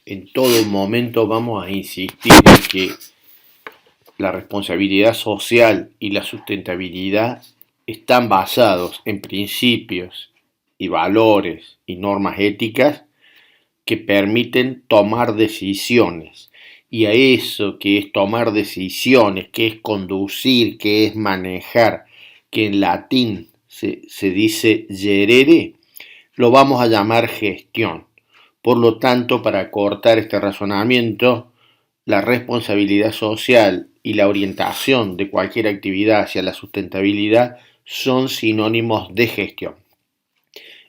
en todo momento vamos a insistir en que la responsabilidad social y la sustentabilidad están basados en principios y valores y normas éticas que permiten tomar decisiones. Y a eso que es tomar decisiones, que es conducir, que es manejar, que en latín se dice gerere, lo vamos a llamar gestión. Por lo tanto, para cortar este razonamiento, la responsabilidad social y la orientación de cualquier actividad hacia la sustentabilidad son sinónimos de gestión.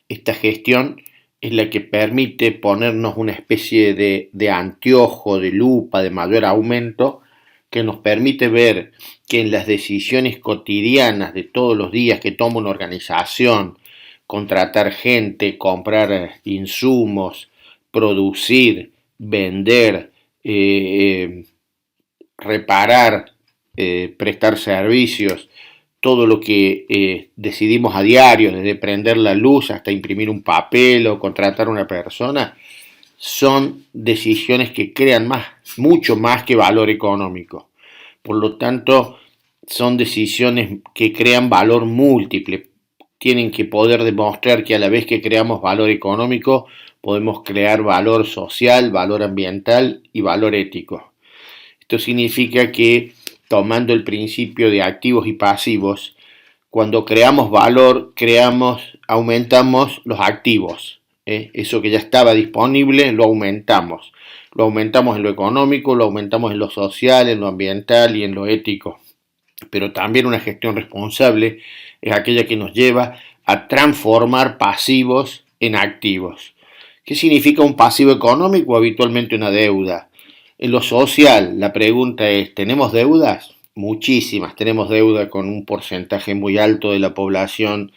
Esta gestión es la que permite ponernos una especie de anteojo, de lupa, de mayor aumento, que nos permite ver que en las decisiones cotidianas de todos los días que toma una organización, contratar gente, comprar insumos, producir, vender, reparar, prestar servicios, todo lo que decidimos a diario, desde prender la luz hasta imprimir un papel o contratar a una persona, son decisiones que crean más, mucho más que valor económico. Por lo tanto, son decisiones que crean valor múltiple. Tienen que poder demostrar que a la vez que creamos valor económico, podemos crear valor social, valor ambiental y valor ético. Esto significa que, tomando el principio de activos y pasivos, cuando creamos valor, aumentamos los activos. Eso que ya estaba disponible lo aumentamos. Lo aumentamos en lo económico, lo aumentamos en lo social, en lo ambiental y en lo ético. Pero también una gestión responsable es aquella que nos lleva a transformar pasivos en activos. ¿Qué significa un pasivo económico? Habitualmente una deuda. En lo social, la pregunta es, ¿tenemos deudas? Muchísimas. Tenemos deuda con un porcentaje muy alto de la población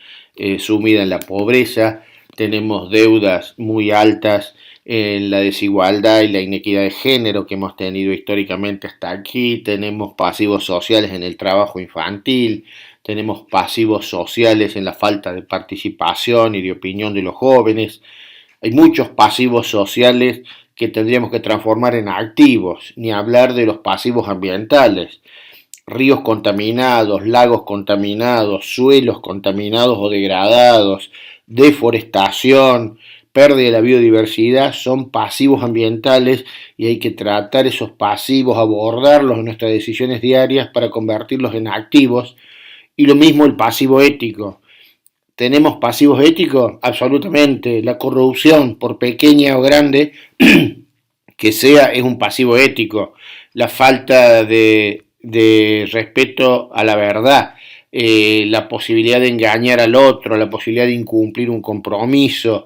sumida en la pobreza. Tenemos deudas muy altas en la desigualdad y la inequidad de género que hemos tenido históricamente hasta aquí. Tenemos pasivos sociales en el trabajo infantil. Tenemos pasivos sociales en la falta de participación y de opinión de los jóvenes. Hay muchos pasivos sociales que tendríamos que transformar en activos, ni hablar de los pasivos ambientales. Ríos contaminados, lagos contaminados, suelos contaminados o degradados, deforestación, pérdida de la biodiversidad, son pasivos ambientales y hay que tratar esos pasivos, abordarlos en nuestras decisiones diarias para convertirlos en activos. Y lo mismo el pasivo ético. ¿Tenemos pasivos éticos? Absolutamente. La corrupción, por pequeña o grande que sea, es un pasivo ético. La falta de respeto a la verdad, la posibilidad de engañar al otro, la posibilidad de incumplir un compromiso,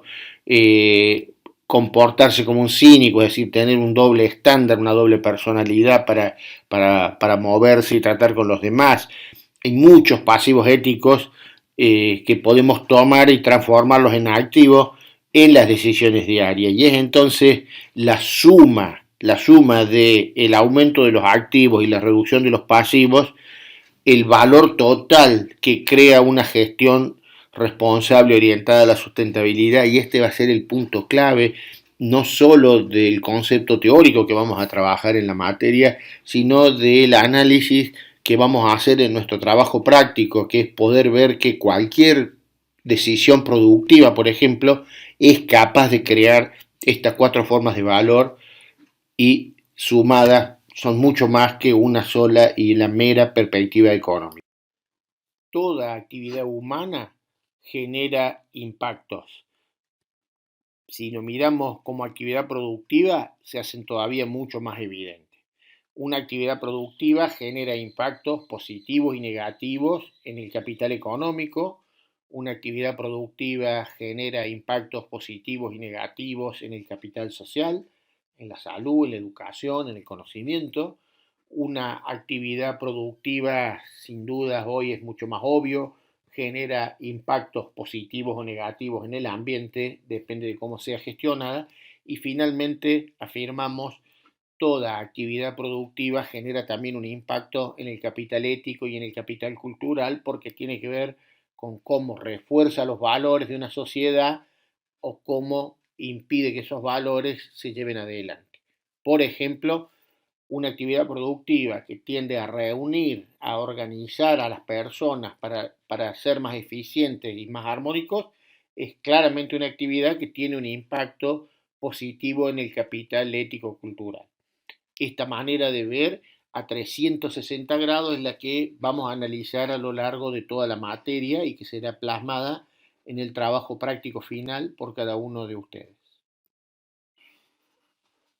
comportarse como un cínico, es decir, tener un doble estándar, una doble personalidad para moverse y tratar con los demás. Hay muchos pasivos éticos que podemos tomar y transformarlos en activos en las decisiones diarias. Y es entonces la suma del aumento de los activos y la reducción de los pasivos, el valor total que crea una gestión responsable orientada a la sustentabilidad, y este va a ser el punto clave no solo del concepto teórico que vamos a trabajar en la materia, sino del análisis que vamos a hacer en nuestro trabajo práctico, que es poder ver que cualquier decisión productiva, por ejemplo, es capaz de crear estas cuatro formas de valor y sumadas son mucho más que una sola y la mera perspectiva económica. Toda actividad humana genera impactos. Si lo miramos como actividad productiva, se hacen todavía mucho más evidentes. Una actividad productiva genera impactos positivos y negativos en el capital económico. Una actividad productiva genera impactos positivos y negativos en el capital social, en la salud, en la educación, en el conocimiento. Una actividad productiva, sin dudas, hoy es mucho más obvio, genera impactos positivos o negativos en el ambiente, depende de cómo sea gestionada. Y finalmente afirmamos, toda actividad productiva genera también un impacto en el capital ético y en el capital cultural, porque tiene que ver con cómo refuerza los valores de una sociedad o cómo impide que esos valores se lleven adelante. Por ejemplo, una actividad productiva que tiende a reunir, a organizar a las personas para ser más eficientes y más armónicos, es claramente una actividad que tiene un impacto positivo en el capital ético-cultural. Esta manera de ver a 360 grados es la que vamos a analizar a lo largo de toda la materia y que será plasmada en el trabajo práctico final por cada uno de ustedes.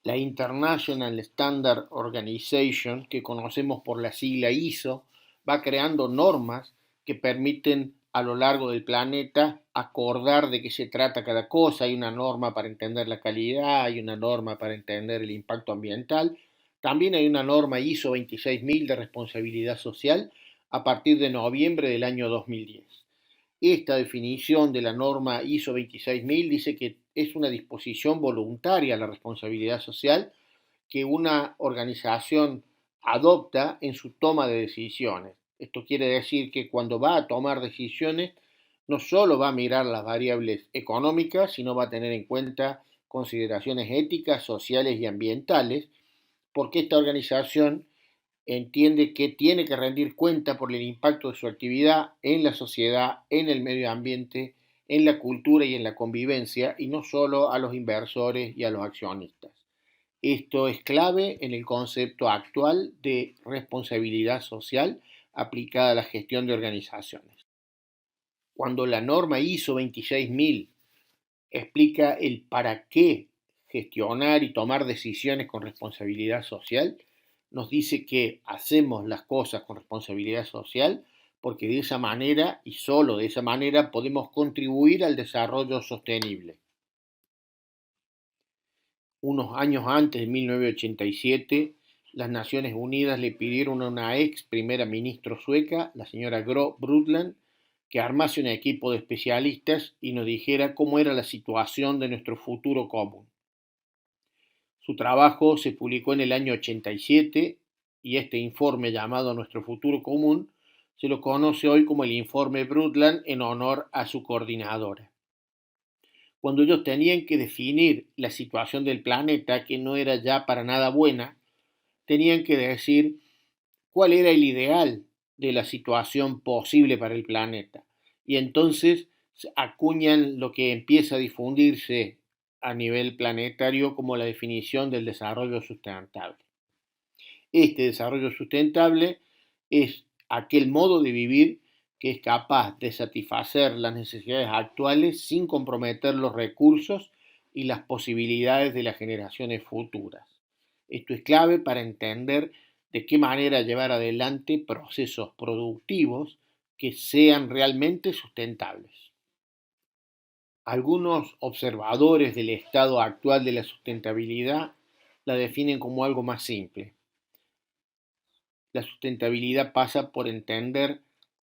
La International Standard Organization, que conocemos por la sigla ISO, va creando normas que permiten a lo largo del planeta acordar de qué se trata cada cosa. Hay una norma para entender la calidad, hay una norma para entender el impacto ambiental. También hay una norma ISO 26000 de responsabilidad social a partir de noviembre del año 2010. Esta definición de la norma ISO 26000 dice que es una disposición voluntaria a la responsabilidad social que una organización adopta en su toma de decisiones. Esto quiere decir que cuando va a tomar decisiones no solo va a mirar las variables económicas, sino va a tener en cuenta consideraciones éticas, sociales y ambientales, porque esta organización entiende que tiene que rendir cuenta por el impacto de su actividad en la sociedad, en el medio ambiente, en la cultura y en la convivencia, y no solo a los inversores y a los accionistas. Esto es clave en el concepto actual de responsabilidad social aplicada a la gestión de organizaciones. Cuando la norma ISO 26000 explica el para qué gestionar y tomar decisiones con responsabilidad social, nos dice que hacemos las cosas con responsabilidad social porque de esa manera y solo de esa manera podemos contribuir al desarrollo sostenible. Unos años antes de 1987, las Naciones Unidas le pidieron a una ex primera ministra sueca, la señora Gro Brundtland, que armase un equipo de especialistas y nos dijera cómo era la situación de nuestro futuro común. Su trabajo se publicó en el año 87 y este informe llamado Nuestro futuro común se lo conoce hoy como el informe Brundtland en honor a su coordinadora. Cuando ellos tenían que definir la situación del planeta, que no era ya para nada buena, tenían que decir cuál era el ideal de la situación posible para el planeta. Y entonces acuñan lo que empieza a difundirse a nivel planetario como la definición del desarrollo sustentable. Este desarrollo sustentable es aquel modo de vivir que es capaz de satisfacer las necesidades actuales sin comprometer los recursos y las posibilidades de las generaciones futuras. Esto es clave para entender de qué manera llevar adelante procesos productivos que sean realmente sustentables. Algunos observadores del estado actual de la sustentabilidad la definen como algo más simple. La sustentabilidad pasa por entender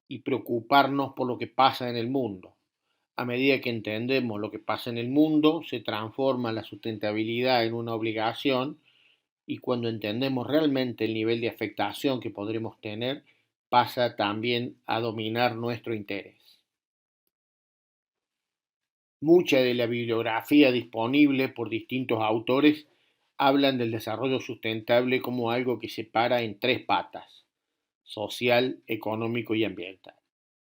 y preocuparnos por lo que pasa en el mundo. A medida que entendemos lo que pasa en el mundo, se transforma la sustentabilidad en una obligación y cuando entendemos realmente el nivel de afectación que podremos tener, pasa también a dominar nuestro interés. Mucha de la bibliografía disponible por distintos autores hablan del desarrollo sustentable como algo que se para en tres patas: social, económico y ambiental.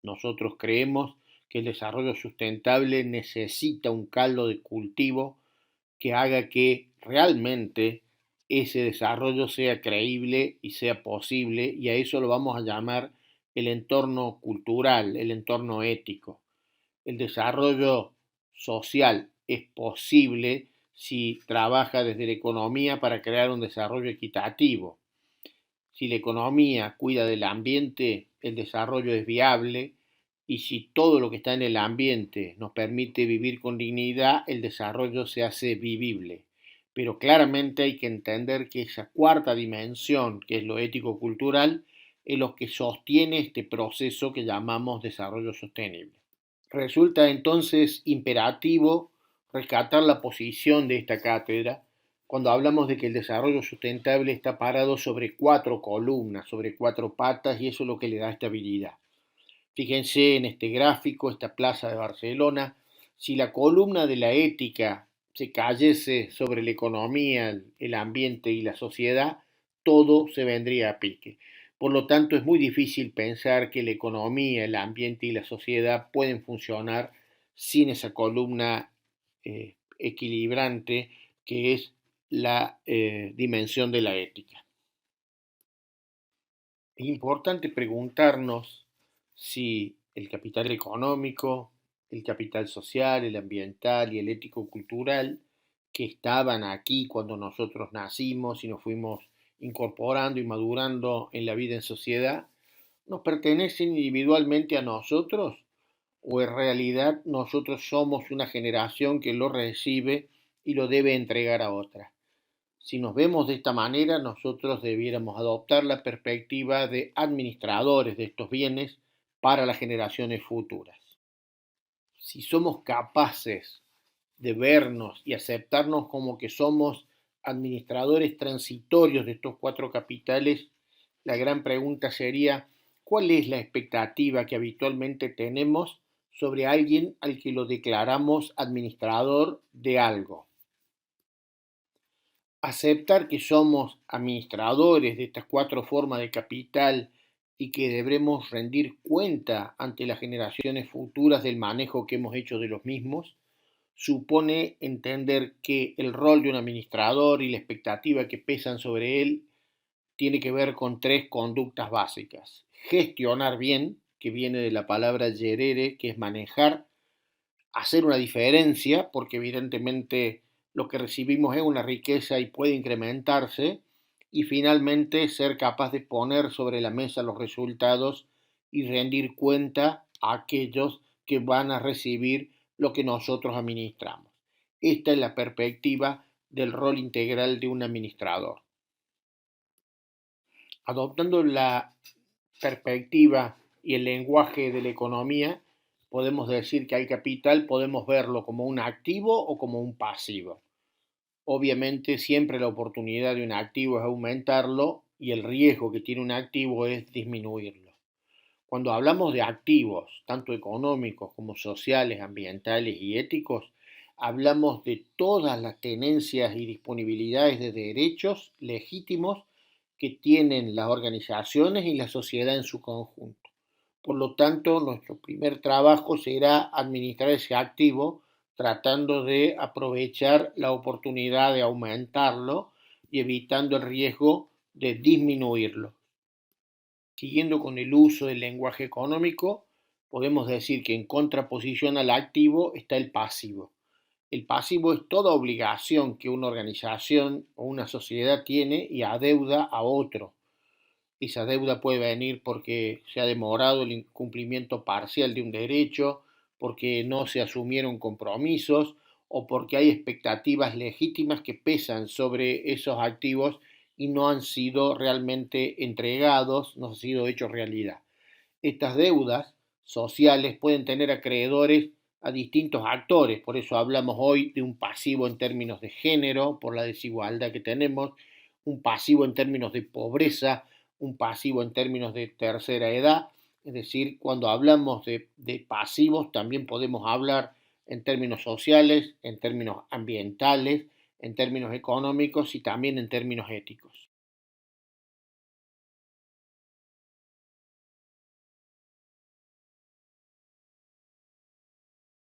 Nosotros creemos que el desarrollo sustentable necesita un caldo de cultivo que haga que realmente ese desarrollo sea creíble y sea posible, y a eso lo vamos a llamar el entorno cultural, el entorno ético. El desarrollo social es posible si trabaja desde la economía para crear un desarrollo equitativo. Si la economía cuida del ambiente, el desarrollo es viable y si todo lo que está en el ambiente nos permite vivir con dignidad, el desarrollo se hace vivible. Pero claramente hay que entender que esa cuarta dimensión, que es lo ético-cultural, es lo que sostiene este proceso que llamamos desarrollo sostenible. Resulta entonces imperativo rescatar la posición de esta cátedra cuando hablamos de que el desarrollo sustentable está parado sobre cuatro columnas, sobre cuatro patas, y eso es lo que le da estabilidad. Fíjense en este gráfico, esta plaza de Barcelona, si la columna de la ética se cayese sobre la economía, el ambiente y la sociedad, todo se vendría a pique. Por lo tanto, es muy difícil pensar que la economía, el ambiente y la sociedad pueden funcionar sin esa columna equilibrante que es la dimensión de la ética. Es importante preguntarnos si el capital económico, el capital social, el ambiental y el ético-cultural que estaban aquí cuando nosotros nacimos y nos fuimos incorporando y madurando en la vida en sociedad, nos pertenecen individualmente a nosotros o en realidad nosotros somos una generación que lo recibe y lo debe entregar a otra. Si nos vemos de esta manera, nosotros debiéramos adoptar la perspectiva de administradores de estos bienes para las generaciones futuras. Si somos capaces de vernos y aceptarnos como que somos administradores transitorios de estos cuatro capitales, la gran pregunta sería, ¿cuál es la expectativa que habitualmente tenemos sobre alguien al que lo declaramos administrador de algo? Aceptar que somos administradores de estas cuatro formas de capital y que debemos rendir cuenta ante las generaciones futuras del manejo que hemos hecho de los mismos, supone entender que el rol de un administrador y la expectativa que pesan sobre él tiene que ver con tres conductas básicas. Gestionar bien, que viene de la palabra gerere, que es manejar, hacer una diferencia, porque evidentemente lo que recibimos es una riqueza y puede incrementarse, y finalmente ser capaz de poner sobre la mesa los resultados y rendir cuenta a aquellos que van a recibir lo que nosotros administramos. Esta es la perspectiva del rol integral de un administrador. Adoptando la perspectiva y el lenguaje de la economía, podemos decir que al capital podemos verlo como un activo o como un pasivo. Obviamente siempre la oportunidad de un activo es aumentarlo y el riesgo que tiene un activo es disminuirlo. Cuando hablamos de activos, tanto económicos como sociales, ambientales y éticos, hablamos de todas las tenencias y disponibilidades de derechos legítimos que tienen las organizaciones y la sociedad en su conjunto. Por lo tanto, nuestro primer trabajo será administrar ese activo tratando de aprovechar la oportunidad de aumentarlo y evitando el riesgo de disminuirlo. Siguiendo con el uso del lenguaje económico, podemos decir que en contraposición al activo está el pasivo. El pasivo es toda obligación que una organización o una sociedad tiene y adeuda a otro. Esa deuda puede venir porque se ha demorado el cumplimiento parcial de un derecho, porque no se asumieron compromisos o porque hay expectativas legítimas que pesan sobre esos activos y no han sido realmente entregados, no han sido hechos realidad. Estas deudas sociales pueden tener acreedores a distintos actores, por eso hablamos hoy de un pasivo en términos de género, por la desigualdad que tenemos, un pasivo en términos de pobreza, un pasivo en términos de tercera edad, es decir, cuando hablamos de pasivos también podemos hablar en términos sociales, en términos ambientales, en términos económicos y también en términos éticos.